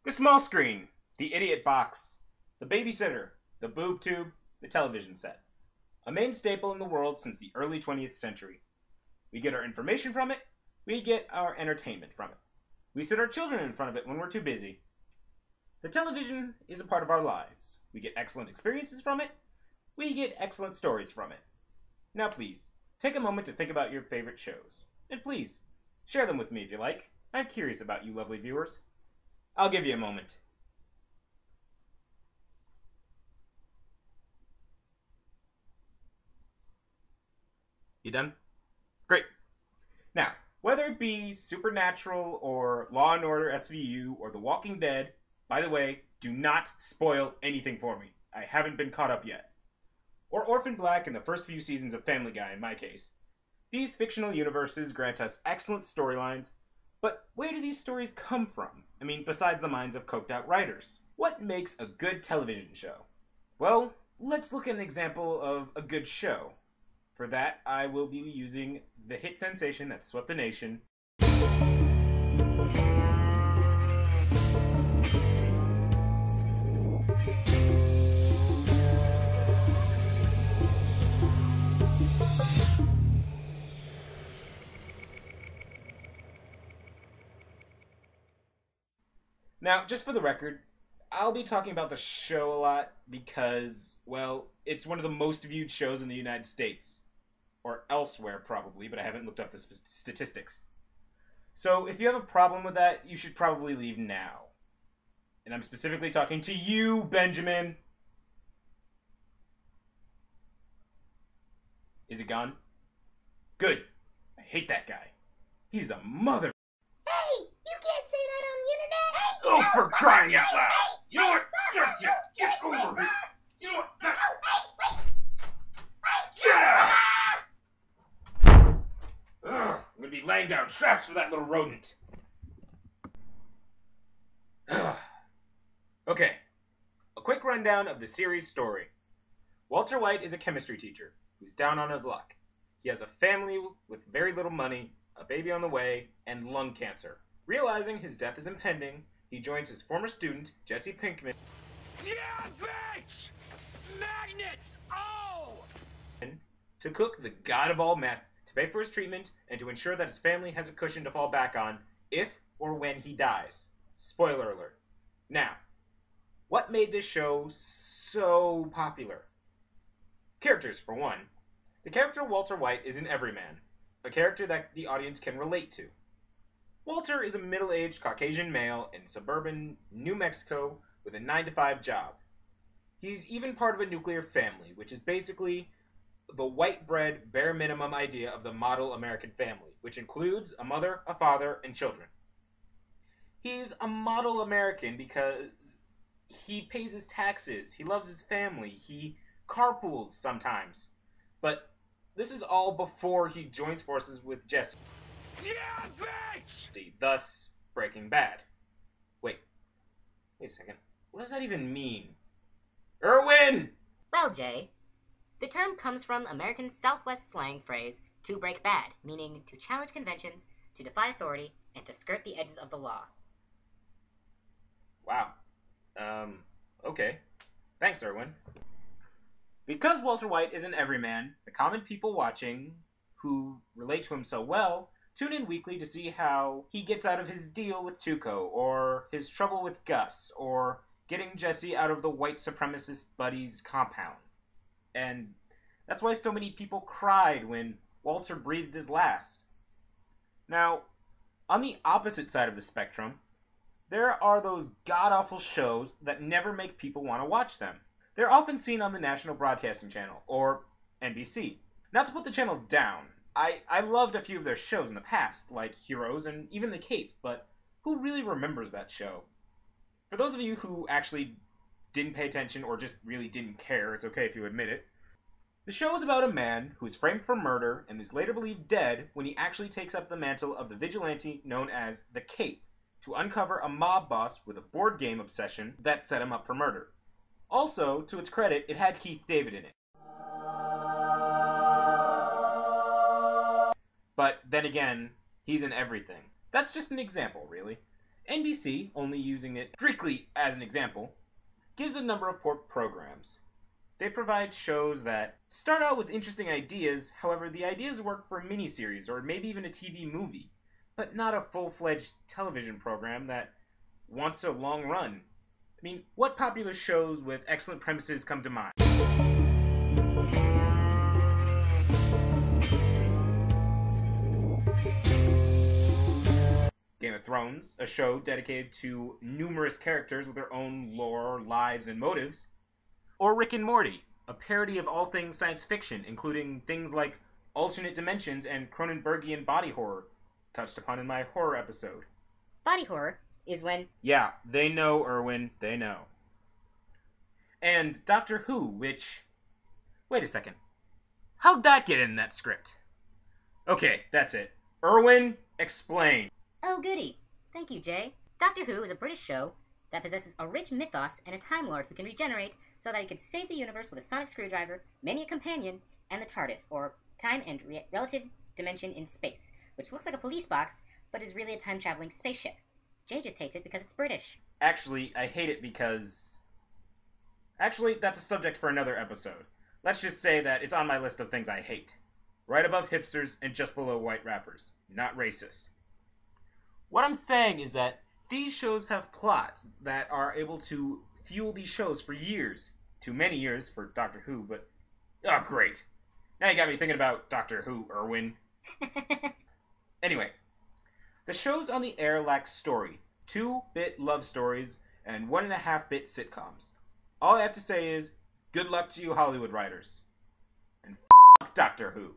The small screen, the idiot box, the babysitter, the boob tube, the television set. A main staple in the world since the early 20th century. We get our information from it, we get our entertainment from it. We sit our children in front of it when we're too busy. The television is a part of our lives. We get excellent experiences from it, we get excellent stories from it. Now please, take a moment to think about your favorite shows. And please, share them with me if you like. I'm curious about you lovely viewers. I'll give you a moment. You done? Great. Now, whether it be Supernatural or Law & Order SVU or The Walking Dead, by the way, do not spoil anything for me. I haven't been caught up yet. Or Orphan Black and the first few seasons of Family Guy in my case. These fictional universes grant us excellent storylines, but where do these stories come from? I mean, besides the minds of coked out writers. What makes a good television show? Well, let's look at an example of a good show. For that, I will be using the hit sensation that swept the nation. Now, just for the record, I'll be talking about the show a lot because, well, it's one of the most viewed shows in the United States. Or elsewhere, probably, but I haven't looked up the statistics. So, if you have a problem with that, you should probably leave now. And I'm specifically talking to you, Benjamin! Is it gone? Good. I hate that guy. He's a mother... Hey! You can't say that on the internet! Hey, oh, no, for crying out loud! Hey, You know what? hey, Gotcha! Get over here! You know what? Hey! Yeah! Ugh, I'm gonna be laying down traps for that little rodent. Okay, a quick rundown of the series story. Walter White is a chemistry teacher who's down on his luck. He has a family with very little money, a baby on the way, and lung cancer. Realizing his death is impending, he joins his former student, Jesse Pinkman, Yeah, bitch! Magnets! Oh! to cook the god of all meth, to pay for his treatment, and to ensure that his family has a cushion to fall back on if or when he dies. Spoiler alert. Now, what made this show so popular? Characters, for one. The character Walter White is an everyman, a character that the audience can relate to. Walter is a middle-aged Caucasian male in suburban New Mexico with a 9-to-5 job. He's even part of a nuclear family, which is basically the white bread, bare minimum idea of the model American family, which includes a mother, a father, and children. He's a model American because he pays his taxes, he loves his family, he carpools sometimes. But this is all before he joins forces with Jesse. Yeah, bitch! Thus, Breaking Bad. Wait a second. What does that even mean? Irwin! Well, Jay, the term comes from American Southwest slang phrase, to break bad, meaning to challenge conventions, to defy authority, and to skirt the edges of the law. Wow. Okay. Thanks, Irwin. Because Walter White is an everyman, the common people watching, who relate to him so well, tune in weekly to see how he gets out of his deal with Tuco, or his trouble with Gus, or getting Jesse out of the white supremacist buddy's compound. And that's why so many people cried when Walter breathed his last. Now, on the opposite side of the spectrum, there are those god-awful shows that never make people want to watch them. They're often seen on the National Broadcasting Channel, or NBC. Not to put the channel down, I loved a few of their shows in the past, like Heroes and even The Cape, but who really remembers that show? For those of you who actually didn't pay attention or just really didn't care, it's okay if you admit it, the show is about a man who is framed for murder and is later believed dead when he actually takes up the mantle of the vigilante known as the Cape to uncover a mob boss with a board game obsession that set him up for murder. Also, to its credit, it had Keith David in it. But then again, he's in everything. That's just an example, really. NBC, only using it strictly as an example, gives a number of programs. They provide shows that start out with interesting ideas, however, the ideas work for a miniseries or maybe even a TV movie, but not a full-fledged television program that wants a long run. I mean, what popular shows with excellent premises come to mind? Game of Thrones, a show dedicated to numerous characters with their own lore, lives, and motives. Or Rick and Morty, a parody of all things science fiction, including things like alternate dimensions and Cronenbergian body horror, touched upon in my horror episode. Body horror is when... Yeah, they know, Erwin, they know. And Doctor Who, which... Wait a second. How'd that get in that script? Okay, that's it. Erwin, explain. Oh, goody. Thank you, Jay. Doctor Who is a British show that possesses a rich mythos and a Time Lord who can regenerate so that he can save the universe with a sonic screwdriver, many a companion, and the TARDIS, or Time and Relative Dimension in Space, which looks like a police box, but is really a time-traveling spaceship. Jay just hates it because it's British. Actually, I hate it because... Actually, that's a subject for another episode. Let's just say that it's on my list of things I hate. Right above hipsters and just below white rappers. Not racist. What I'm saying is that these shows have plots that are able to fuel these shows for years. Too many years for Doctor Who, but... Oh, great. Now you got me thinking about Doctor Who, Erwin. Anyway, the shows on the air lack story, 2-bit love stories, and 1.5-bit sitcoms. All I have to say is, good luck to you Hollywood writers. And f*** Doctor Who.